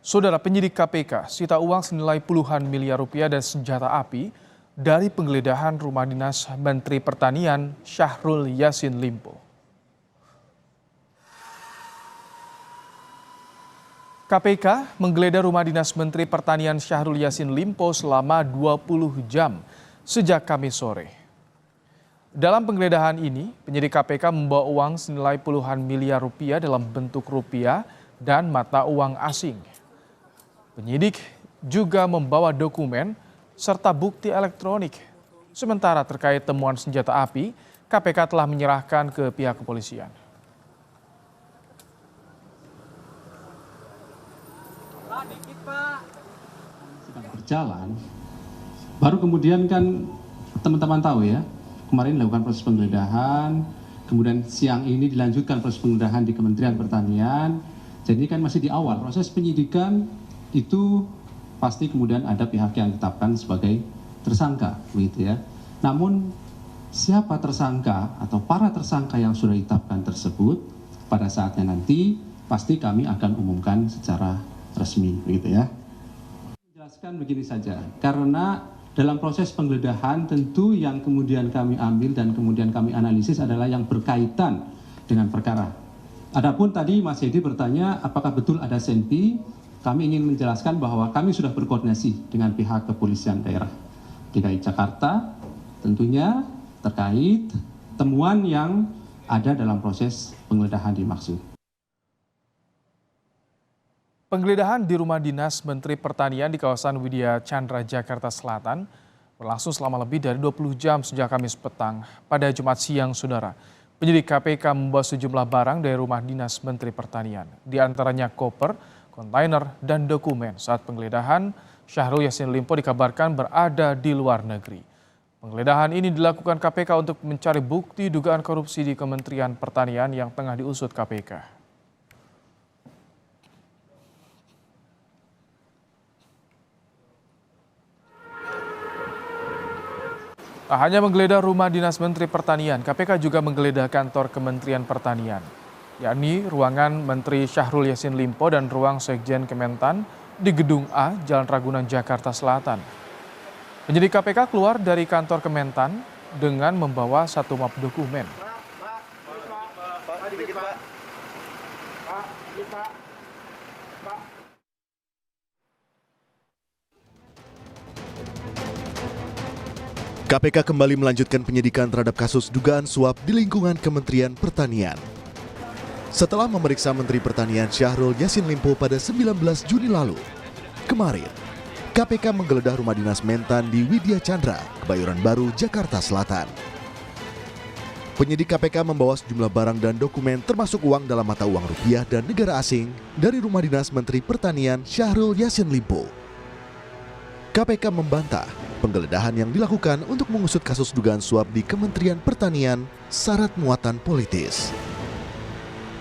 Saudara, penyidik KPK sita uang senilai puluhan miliar rupiah dan senjata api dari penggeledahan rumah dinas Menteri Pertanian Syahrul Yassin Limpo. KPK menggeledah rumah dinas Menteri Pertanian Syahrul Yassin Limpo selama 20 jam sejak Kamis sore. Dalam penggeledahan ini, penyidik KPK membawa uang senilai puluhan miliar rupiah dalam bentuk rupiah dan mata uang asing. Penyidik juga membawa dokumen serta bukti elektronik. Sementara terkait temuan senjata api, KPK telah menyerahkan ke pihak kepolisian. Sedang berjalan, baru kemudian kan teman-teman tahu ya, kemarin dilakukan proses penggeledahan, kemudian siang ini dilanjutkan proses penggeledahan di Kementerian Pertanian. Jadi kan masih di awal proses penyidikan, itu pasti kemudian ada pihak yang ditetapkan sebagai tersangka, begitu ya. Namun siapa tersangka atau para tersangka yang sudah ditetapkan tersebut pada saatnya nanti pasti kami akan umumkan secara resmi, begitu ya. Jelaskan begini saja, karena dalam proses penggeledahan tentu yang kemudian kami ambil dan kemudian kami analisis adalah yang berkaitan dengan perkara. Adapun tadi Mas Yedi bertanya apakah betul ada senpi. Kami ingin menjelaskan bahwa kami sudah berkoordinasi dengan pihak kepolisian daerah DKI Jakarta tentunya terkait temuan yang ada dalam proses penggeledahan dimaksud. Penggeledahan di rumah dinas Menteri Pertanian di kawasan Widya Chandra, Jakarta Selatan berlangsung selama lebih dari 20 jam sejak Kamis petang. Pada Jumat siang, saudara, penyidik KPK membawa sejumlah barang dari rumah dinas Menteri Pertanian, di antaranya koper, kontainer, dan dokumen. Saat penggeledahan, Syahrul Yassin Limpo dikabarkan berada di luar negeri. Penggeledahan ini dilakukan KPK untuk mencari bukti dugaan korupsi di Kementerian Pertanian yang tengah diusut KPK. Tak hanya menggeledah rumah dinas Menteri Pertanian, KPK juga menggeledah kantor Kementerian Pertanian, yakni ruangan Menteri Syahrul Yassin Limpo dan ruang Sekjen Kementan di Gedung A, Jalan Ragunan, Jakarta Selatan. Penyidik KPK keluar dari kantor Kementan dengan membawa satu map dokumen. KPK kembali melanjutkan penyidikan terhadap kasus dugaan suap di lingkungan Kementerian Pertanian. Setelah memeriksa Menteri Pertanian Syahrul Yassin Limpo pada 19 Juni lalu, kemarin KPK menggeledah rumah dinas Mentan di Widya Chandra, Kebayoran Baru, Jakarta Selatan. Penyidik KPK membawa sejumlah barang dan dokumen termasuk uang dalam mata uang rupiah dan negara asing dari rumah dinas Menteri Pertanian Syahrul Yassin Limpo. KPK membantah penggeledahan yang dilakukan untuk mengusut kasus dugaan suap di Kementerian Pertanian syarat muatan politis.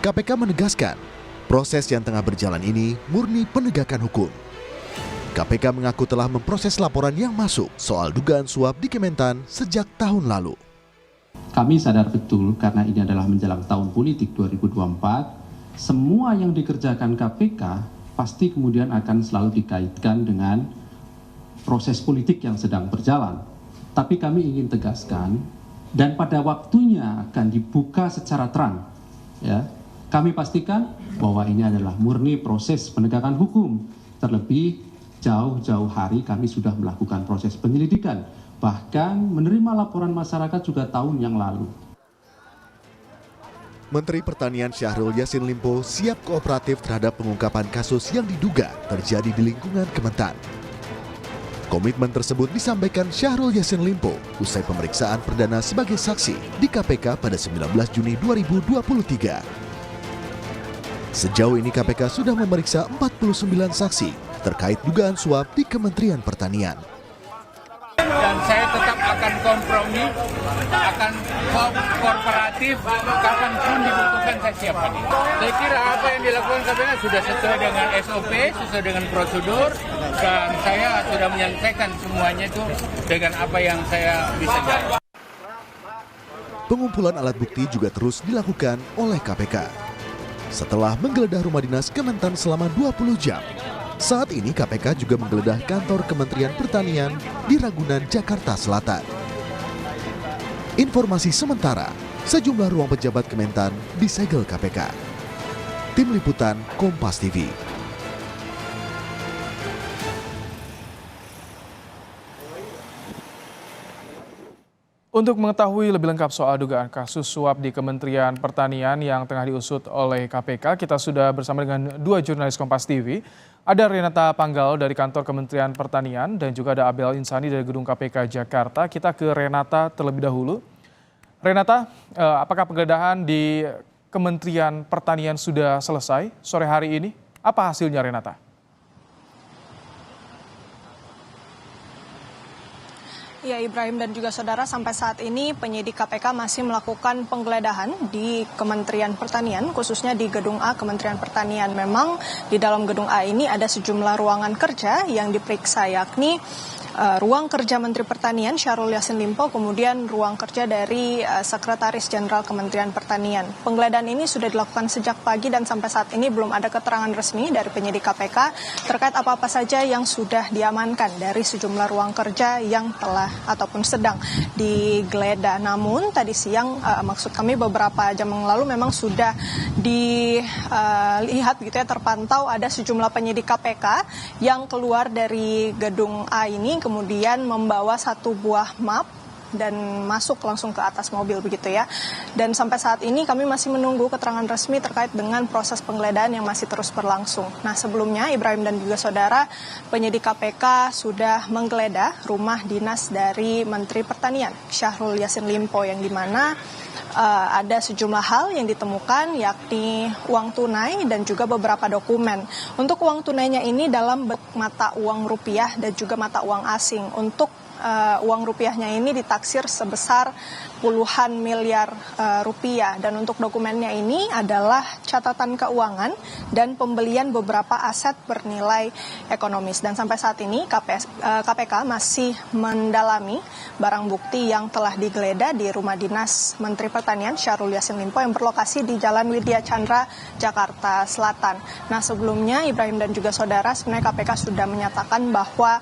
KPK menegaskan, proses yang tengah berjalan ini murni penegakan hukum. KPK mengaku telah memproses laporan yang masuk soal dugaan suap di Kementan sejak tahun lalu. Kami sadar betul karena ini adalah menjelang tahun politik 2024, semua yang dikerjakan KPK pasti kemudian akan selalu dikaitkan dengan proses politik yang sedang berjalan. Tapi kami ingin tegaskan dan pada waktunya akan dibuka secara terang. Ya, kami pastikan bahwa ini adalah murni proses penegakan hukum. Terlebih jauh-jauh hari kami sudah melakukan proses penyelidikan, bahkan menerima laporan masyarakat juga tahun yang lalu. Menteri Pertanian Syahrul Yassin Limpo siap kooperatif terhadap pengungkapan kasus yang diduga terjadi di lingkungan Kementan. Komitmen tersebut disampaikan Syahrul Yassin Limpo usai pemeriksaan perdana sebagai saksi di KPK pada 19 Juni 2023. Sejauh ini KPK sudah memeriksa 49 saksi terkait dugaan suap di Kementerian Pertanian. Dan saya tetap akan kompromi, akan kooperatif, kapanpun dibutuhkan saya siap hadir. Saya kira apa yang dilakukan KPK sudah sesuai dengan SOP, sesuai dengan prosedur, dan saya sudah menyelesaikan semuanya itu dengan apa yang saya bisa jawab. Pengumpulan alat bukti juga terus dilakukan oleh KPK. Setelah menggeledah rumah dinas Kementan selama 20 jam, Saat ini KPK juga menggeledah kantor Kementerian Pertanian di Ragunan, Jakarta Selatan. Informasi sementara, sejumlah ruang pejabat Kementan disegel KPK. Tim Liputan Kompas TV. Untuk mengetahui lebih lengkap soal dugaan kasus suap di Kementerian Pertanian yang tengah diusut oleh KPK, kita sudah bersama dengan dua jurnalis Kompas TV. Ada Renata Panggal dari kantor Kementerian Pertanian dan juga ada Abel Insani dari gedung KPK Jakarta. Kita ke Renata terlebih dahulu. Renata, apakah penggeledahan di Kementerian Pertanian sudah selesai sore hari ini? Apa hasilnya, Renata? Ya, Ibrahim dan juga saudara, sampai saat ini penyidik KPK masih melakukan penggeledahan di Kementerian Pertanian, khususnya di Gedung A Kementerian Pertanian. Memang di dalam Gedung A ini ada sejumlah ruangan kerja yang diperiksa, yakni ruang kerja Menteri Pertanian Syahrul Yassin Limpo, kemudian ruang kerja dari Sekretaris Jenderal Kementerian Pertanian. Penggeledahan ini sudah dilakukan sejak pagi dan sampai saat ini belum ada keterangan resmi dari penyidik KPK terkait apa-apa saja yang sudah diamankan dari sejumlah ruang kerja yang telah ataupun sedang digeledah. Namun tadi siang, maksud kami beberapa jam yang lalu memang sudah dilihat gitu ya, terpantau ada sejumlah penyidik KPK yang keluar dari Gedung A ini, kemudian membawa satu buah map dan masuk langsung ke atas mobil begitu ya. Dan sampai saat ini kami masih menunggu keterangan resmi terkait dengan proses penggeledahan yang masih terus berlangsung. Nah, sebelumnya Ibrahim dan juga saudara, penyidik KPK sudah menggeledah rumah dinas dari Menteri Pertanian Syahrul Yassin Limpo, yang dimana ada sejumlah hal yang ditemukan, yakni uang tunai dan juga beberapa dokumen. Untuk uang tunainya ini dalam mata uang rupiah dan juga mata uang asing. Untuk uang rupiahnya ini ditaksir sebesar puluhan miliar rupiah, dan untuk dokumennya ini adalah catatan keuangan dan pembelian beberapa aset bernilai ekonomis. Dan sampai saat ini KPK masih mendalami barang bukti yang telah digeledah di rumah dinas Menteri Pertanian Syahrul Yassin Limpo yang berlokasi di Jalan Widya Chandra, Jakarta Selatan. Nah, sebelumnya Ibrahim dan juga saudara, sebenarnya KPK sudah menyatakan bahwa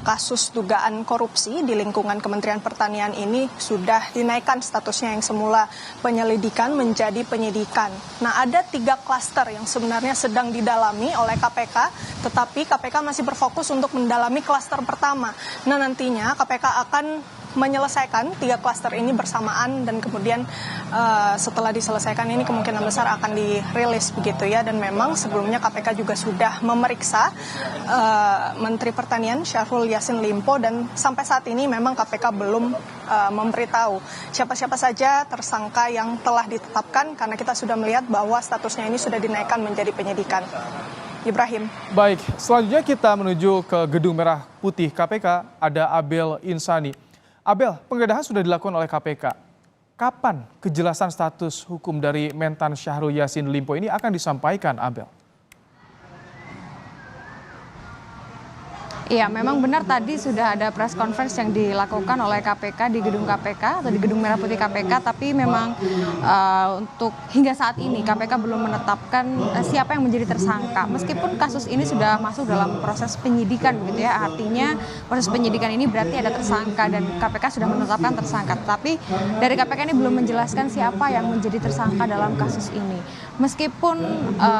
kasus dugaan korupsi di lingkungan Kementerian Pertanian ini sudah dinaikkan statusnya yang semula penyelidikan menjadi penyidikan. Nah, ada 3 klaster yang sebenarnya sedang didalami oleh KPK, tetapi KPK masih berfokus untuk mendalami klaster pertama. Nah, nantinya KPK akan menyelesaikan 3 klaster ini bersamaan, dan kemudian setelah diselesaikan ini kemungkinan besar akan dirilis begitu ya. Dan memang sebelumnya KPK juga sudah memeriksa Menteri Pertanian Syahrul Yassin Limpo, dan sampai saat ini memang KPK belum memberitahu siapa-siapa saja tersangka yang telah ditetapkan, karena kita sudah melihat bahwa statusnya ini sudah dinaikkan menjadi penyidikan. Ibrahim. Baik, selanjutnya kita menuju ke Gedung Merah Putih KPK, ada Abel Insani. Abel, penggeledahan sudah dilakukan oleh KPK. Kapan kejelasan status hukum dari Mentan Syahrul Yassin Limpo ini akan disampaikan, Abel? Iya, memang benar tadi sudah ada press conference yang dilakukan oleh KPK di gedung KPK atau di Gedung Merah Putih KPK, tapi memang untuk hingga saat ini KPK belum menetapkan siapa yang menjadi tersangka. Meskipun kasus ini sudah masuk dalam proses penyidikan begitu ya, artinya proses penyidikan ini berarti ada tersangka dan KPK sudah menetapkan tersangka. Tapi dari KPK ini belum menjelaskan siapa yang menjadi tersangka dalam kasus ini. Meskipun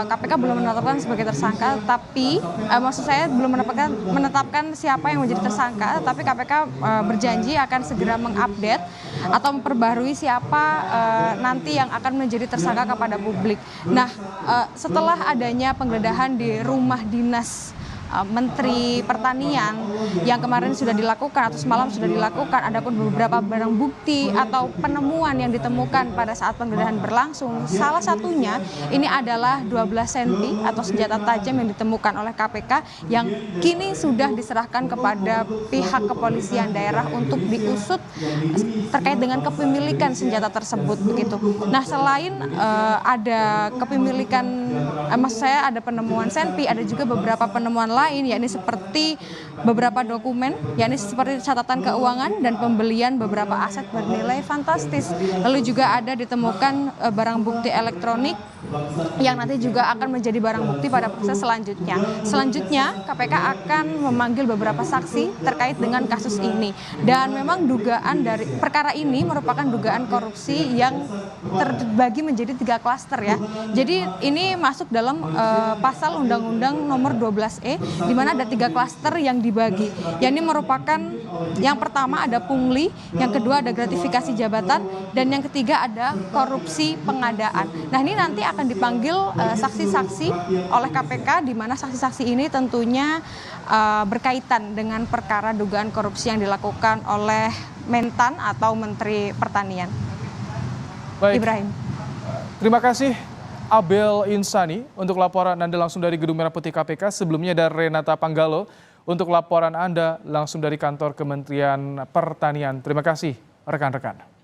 KPK belum menetapkan sebagai tersangka, tapi maksud saya belum menetapkan siapa yang menjadi tersangka, tapi KPK berjanji akan segera mengupdate atau memperbarui siapa nanti yang akan menjadi tersangka kepada publik. Nah, setelah adanya penggeledahan di rumah dinas Menteri Pertanian yang kemarin sudah dilakukan atau semalam sudah dilakukan, adapun beberapa barang bukti atau penemuan yang ditemukan pada saat penggeledahan berlangsung, salah satunya ini adalah 12 senti atau senjata tajam yang ditemukan oleh KPK yang kini sudah diserahkan kepada pihak kepolisian daerah untuk diusut terkait dengan kepemilikan senjata tersebut begitu. Nah, selain ada kepemilikan, maksud saya ada penemuan senpi, ada juga beberapa penemuan lain, yakni seperti beberapa dokumen, yakni seperti catatan keuangan dan pembelian beberapa aset bernilai fantastis. Lalu juga ada ditemukan barang bukti elektronik yang nanti juga akan menjadi barang bukti pada proses selanjutnya. Selanjutnya, KPK akan memanggil beberapa saksi terkait dengan kasus ini. Dan memang dugaan dari perkara ini merupakan dugaan korupsi yang terbagi menjadi 3 klaster ya. Jadi ini masuk dalam pasal Undang-Undang nomor 12E, di mana ada 3 klaster yang dibagi. Yang ini merupakan yang pertama ada pungli, yang kedua ada gratifikasi jabatan, dan yang ketiga ada korupsi pengadaan. Nah ini nanti akan dipanggil saksi-saksi oleh KPK, di mana saksi-saksi ini tentunya berkaitan dengan perkara dugaan korupsi yang dilakukan oleh Mentan atau Menteri Pertanian. Baik. Ibrahim. Terima kasih Abel Insani untuk laporan Anda langsung dari Gedung Merah Putih KPK. Sebelumnya ada Renata Panggalo untuk laporan Anda langsung dari kantor Kementerian Pertanian. Terima kasih rekan-rekan.